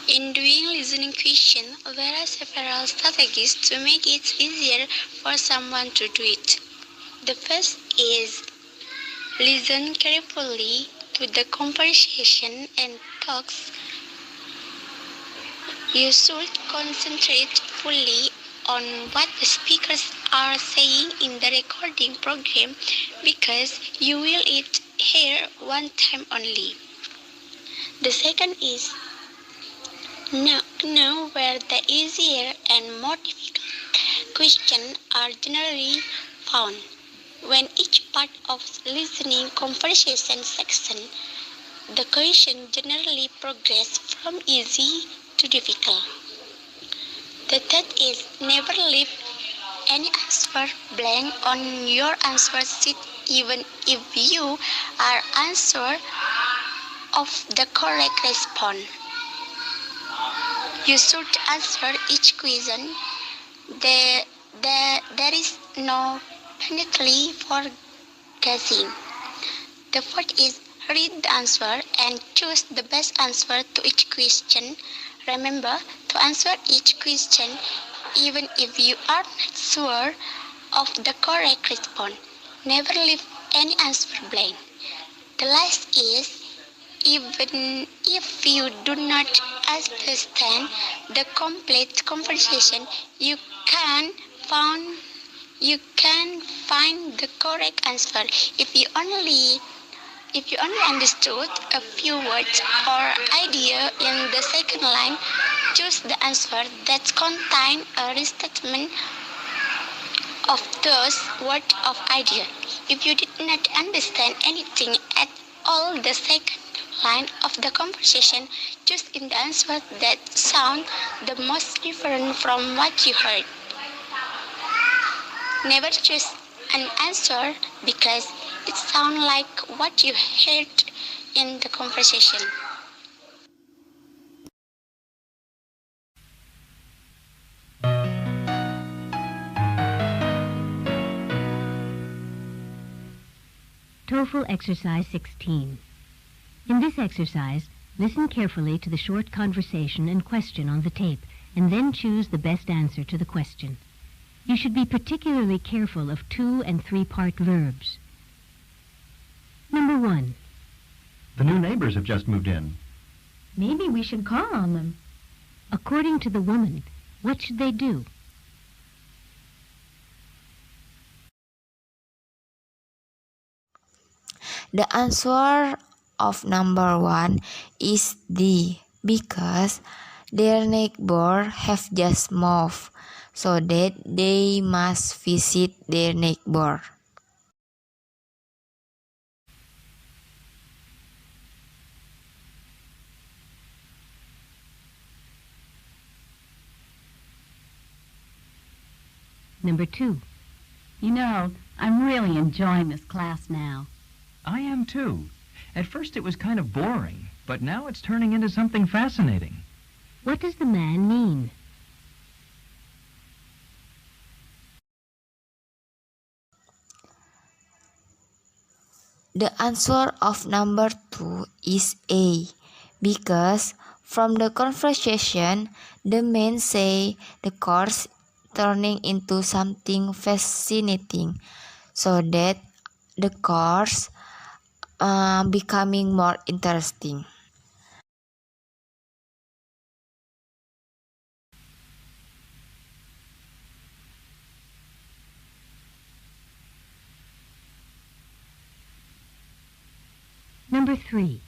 In doing listening question, there are several strategies to make it easier for someone to do it. The first is listen carefully to the conversation and talks. You should concentrate fully on what the speakers are saying in the recording program because you will hear one time only. The second is know where the easier and more difficult questions are generally found. When each part of listening conversation section, the question generally progress from easy to difficult. The third is never leave any answer blank on your answer sheet even if you are unsure of the correct response. You should answer each question. There is no penalty for guessing. The fourth is read the answer and choose the best answer to each question. Remember to answer each question even if you are not sure of the correct response. Never leave any answer blank. The last is even if you do not understand the complete conversation, found you can find the correct answer if you only understood a few words or idea in the second line. Choose the answer that contains a restatement of those words of idea. If you did not understand anything at all the second line of the conversation, choose in the answer that sound the most different from what you heard. Never choose an answer because it sounds like what you heard in the conversation. TOEFL Exercise 16. In this exercise, listen carefully to the short conversation and question on the tape, and then choose the best answer to the question. You should be particularly careful of 2- and 3-part verbs. Number 1. The new neighbors have just moved in. Maybe we should call on them. According to the woman, what should they do? The answer of number 1 is D, because their neighbor have just moved, so that they must visit their neighbor. Number 2. You know, I'm really enjoying this class now. I am too. At first it was kind of boring, but now it's turning into something fascinating. What does the man mean? The answer of number 2 is A, because from the conversation, the men say the course turning into something fascinating, so that the course becoming more interesting. Number 3.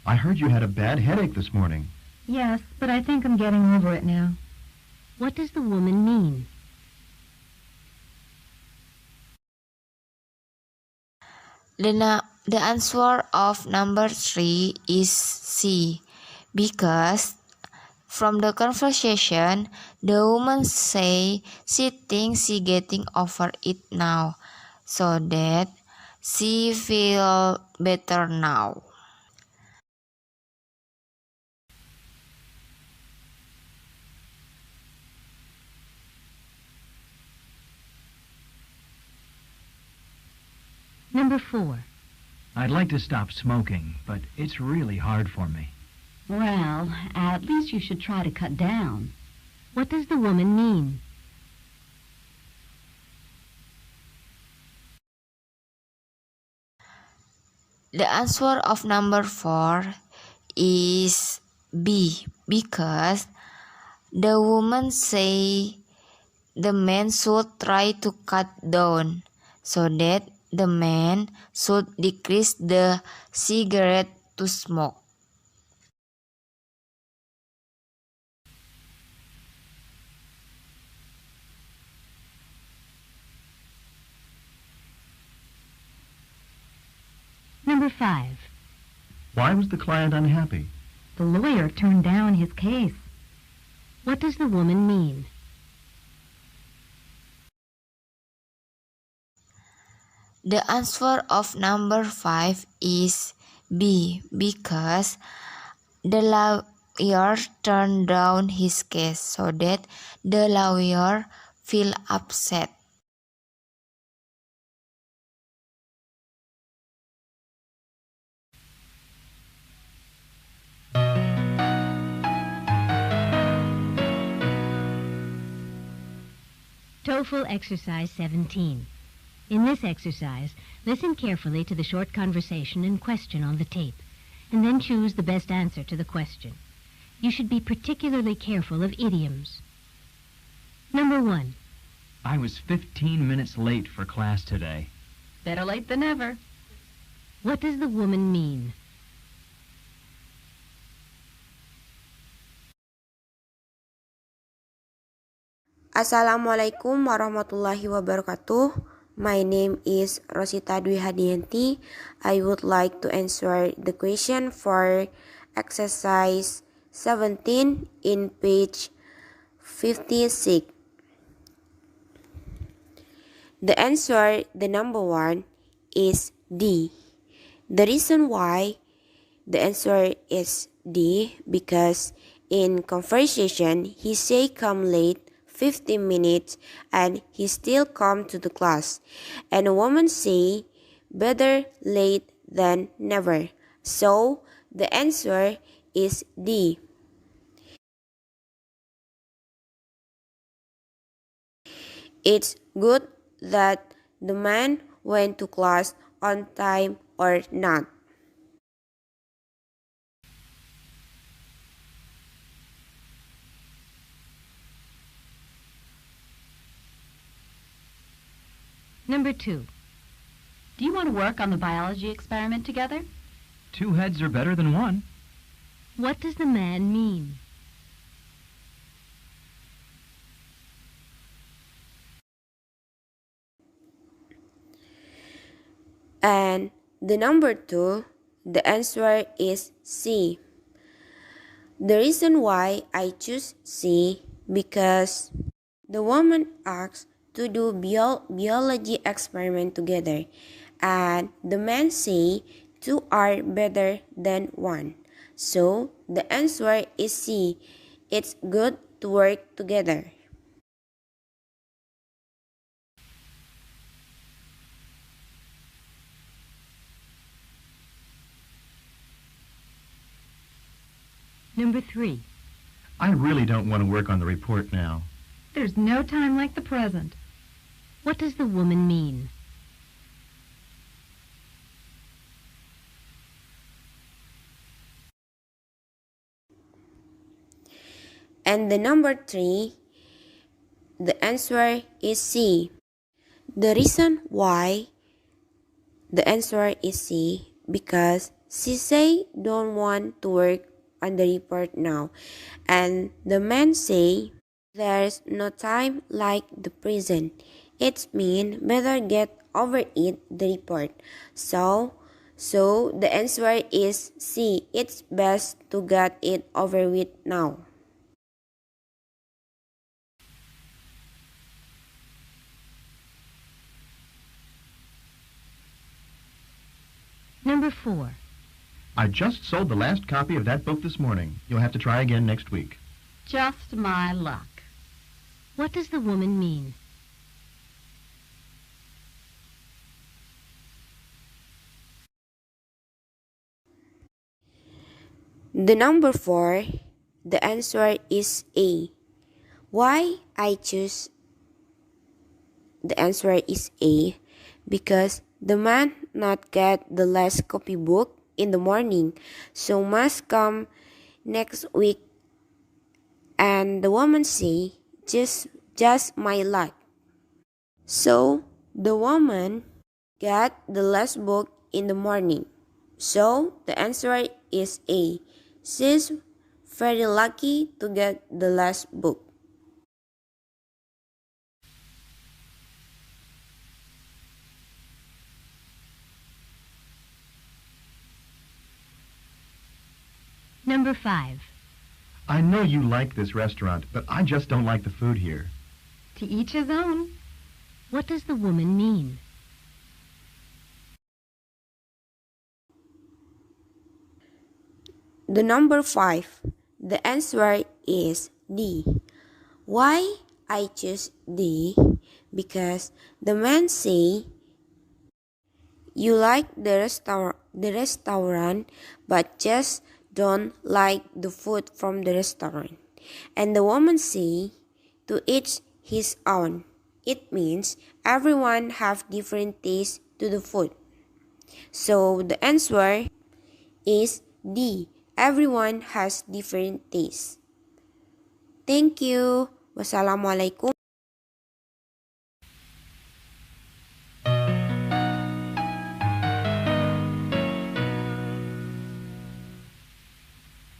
I heard you had a bad headache this morning. Yes, but I think I'm getting over it now. What does the woman mean? The answer of number 3 is C, because from the conversation, the woman say she thinks she getting over it now, so that she feel better now. Number 4. I'd like to stop smoking, but it's really hard for me. Well, at least you should try to cut down. What does the woman mean? The answer of number 4 is B, because the woman say the man should try to cut down so that the man should decrease the cigarette to smoke. Number 5. Why was the client unhappy? The lawyer turned down his case. What does the woman mean? The answer of number 5 is B, because the lawyer turned down his case so that the lawyer feel upset. TOEFL Exercise 17. In this exercise, listen carefully to the short conversation and question on the tape, and then choose the best answer to the question. You should be particularly careful of idioms. Number 1. I was 15 minutes late for class today. Better late than never. What does the woman mean? Assalamualaikum warahmatullahi wabarakatuh. My name is Rosita Dwi Hadianti. I would like to answer the question for exercise 17 in page 56. The answer, the number 1, is D. The reason why the answer is D, because in conversation he say come late 15 minutes and he still come to the class, and a woman say better late than never. So the answer is D. It's good that the man went to class on time or not. Number 2. Do you want to work on the biology experiment together? 2 heads are better than 1. What does the man mean? And the number 2, the answer is C. The reason why I choose C, because the woman asks to do biology experiment together, and the man say 2 are better than 1. So the answer is C. It's good to work together. Number 3. I really don't want to work on the report now. There's no time like the present. What does the woman mean? And the number 3, the answer is C. The reason why the answer is C, because she say don't want to work on the report now, and the man say there's no time like the present. It mean better get over it the report. So the answer is C. It's best to get it over with now. Number 4. I just sold the last copy of that book this morning. You'll have to try again next week. Just my luck. What does the woman mean? The number 4, the answer is A. Why I choose the answer is A? Because the man not get the last copybook in the morning, so must come next week. And the woman say, just my luck. So the woman got the last book in the morning. So the answer is A. She's very lucky to get the last book. Number 5. I know you like this restaurant, but I just don't like the food here. To each his own. What does the woman mean? The number 5. The answer is D. Why I choose D? Because the man say, you like the restaurant, but just don't like the food from the restaurant. And the woman say, to each his own. It means everyone have different tastes to the food. So the answer is D. Everyone has different tastes. Thank you. Wassalamualaikum.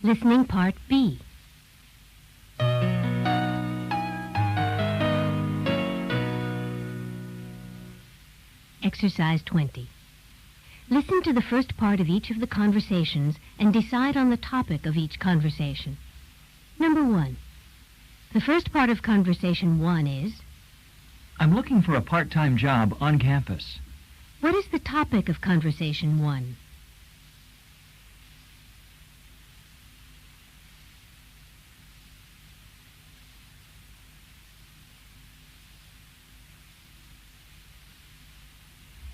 Listening Part B. Exercise 20. Listen to the first part of each of the conversations and decide on the topic of each conversation. Number 1. The first part of conversation 1 is, I'm looking for a part-time job on campus. what is the topic of conversation 1?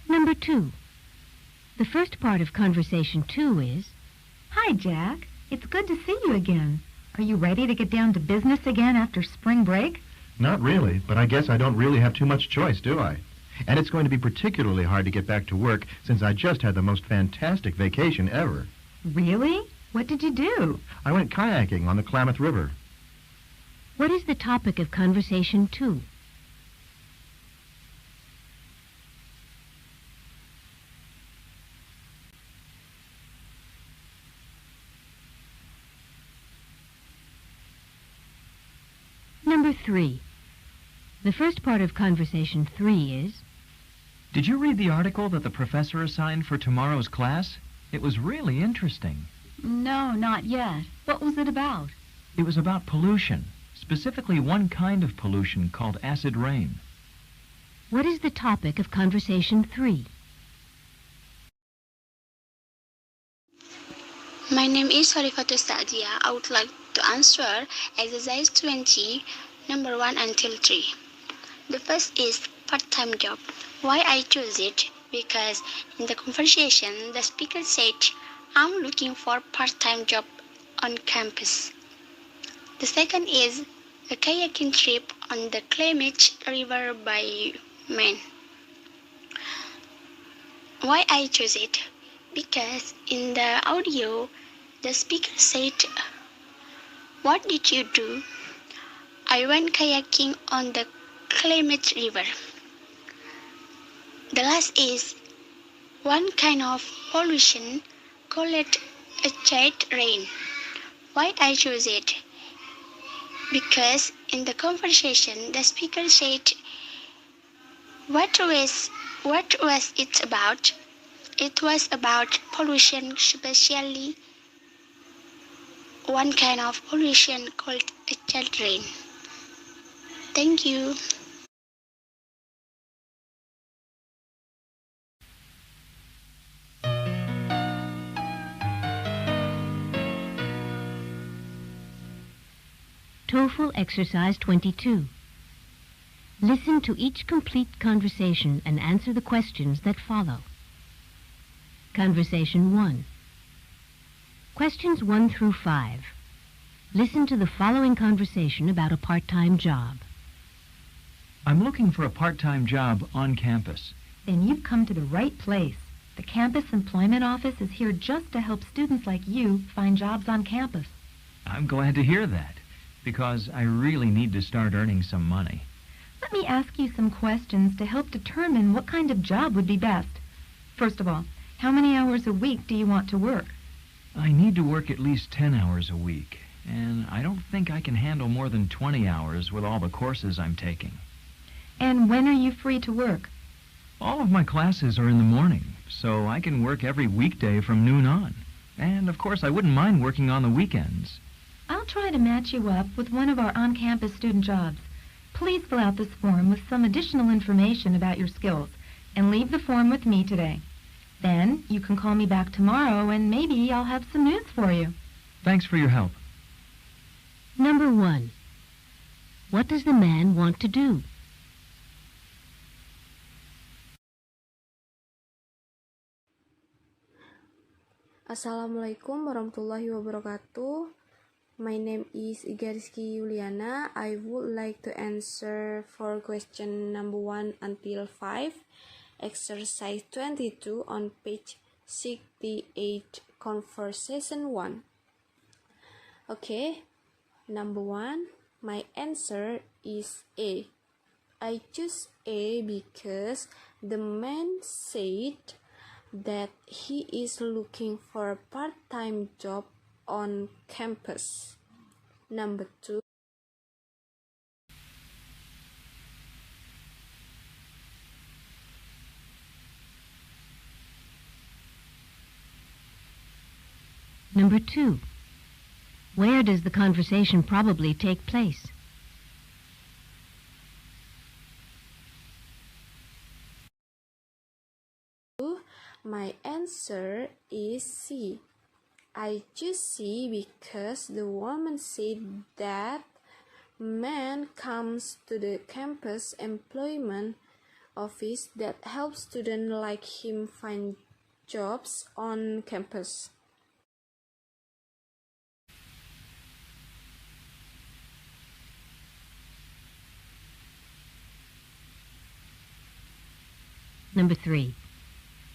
Number 2. The first part of conversation 2 is, Hi, Jack. It's good to see you again. Are you ready to get down to business again after spring break? Not really, but I guess I don't really have too much choice, do I? And it's going to be particularly hard to get back to work since I just had the most fantastic vacation ever. Really? What did you do? I went kayaking on the Klamath River. what is the topic of conversation 2? Number 3. The first part of conversation 3 is, Did you read the article that the professor assigned for tomorrow's class? It was really interesting. No, not yet. What was it about? It was about pollution, specifically one kind of pollution called acid rain. what is the topic of conversation 3? My name is Harifatul Sadia. I would like to answer exercise 20, number 1 until 3. The first is part-time job. Why I choose it? Because in the conversation, the speaker said, I'm looking for part-time job on campus. The second is a kayaking trip on the Klamath River by men. Why I choose it? Because in the audio, the speaker said, what did you do? I went kayaking on the Klamath River. The last is one kind of pollution called acid rain. Why I choose it? Because in the conversation, the speaker said, what was it about? It was about pollution, especially one kind of pollution called acid rain. Thank you. TOEFL Exercise 22. Listen to each complete conversation and answer the questions that follow. Conversation 1. Questions 1 through 5. Listen to the following conversation about a part-time job. I'm looking for a part-time job on campus. Then you've come to the right place. The Campus Employment Office is here just to help students like you find jobs on campus. I'm glad to hear that, because I really need to start earning some money. Let me ask you some questions to help determine what kind of job would be best. First of all, how many hours a week do you want to work? I need to work at least 10 hours a week, and I don't think I can handle more than 20 hours with all the courses I'm taking. And when are you free to work? All of my classes are in the morning, so I can work every weekday from noon on. And, of course, I wouldn't mind working on the weekends. I'll try to match you up with one of our on-campus student jobs. Please fill out this form with some additional information about your skills, and leave the form with me today. Then you can call me back tomorrow, and maybe I'll have some news for you. Thanks for your help. Number 1. What does the man want to do? Assalamualaikum warahmatullahi wabarakatuh. My name is Igariski Yuliana. I would like to answer for question number 1 until 5. Exercise 22 on page 68, conversation 1. Okay, number 1, my answer is A. I choose A because the man said that he is looking for a part-time job on campus. Number 2, Number 2. Where does the conversation probably take place? my answer is C. I choose C because the woman said that man comes to the campus employment office that helps students like him find jobs on campus. Number 3.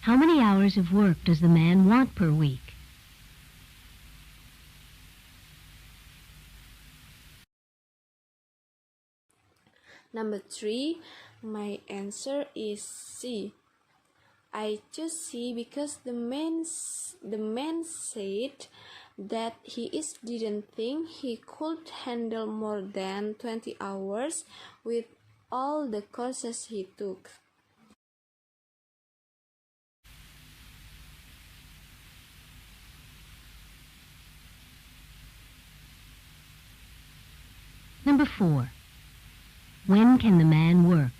How many hours of work does the man want per week? Number 3, my answer is C. I choose C because the man said that he didn't think he could handle more than 20 hours with all the courses he took. Number 4. When can the man work?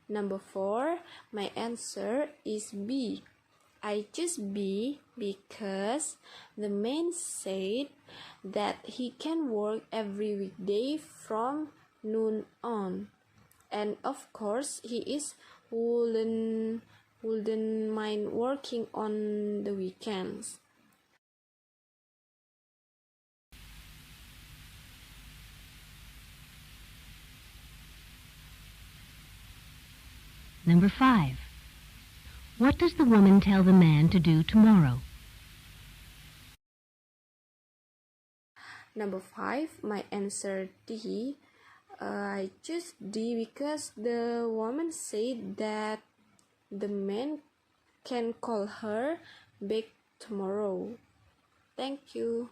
Number 4, my answer is B. I choose B because the man said that he can work every weekday from noon on. And of course, wouldn't mind working on the weekends. Number 5. What does the woman tell the man to do tomorrow? Number 5, my answer D. I choose D because the woman said that the man can call her back tomorrow. Thank you.